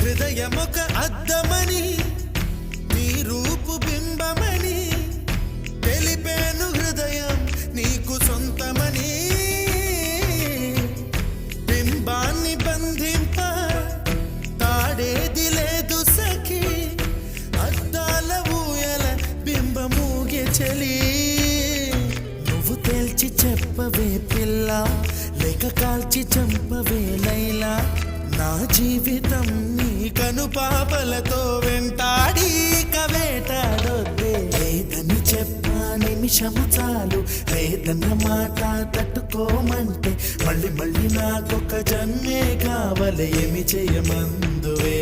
హృదయమొక అద్దమని నీ రూపు బింబమని తెలిపేను హృదయం నీకు సొంతమని బింబాన్ని బంధింప తాడేది లేదు సఖి అద్దాల ఊయల బింబమూగే చలి నువ్వు తేల్చి చెప్పవే పిల్ల లేక కాల్చి చంపవే లైలా నా జీవితం నీ కనుపాపలతో వెంటాడి కవేటాడొద్దే లేదని చెప్పా నిమిషము చాలు లేదన్న మాట తట్టుకోమంటే మళ్ళీ మళ్ళీ నాకొక జన్మే కావాలి ఏమి చేయమందువే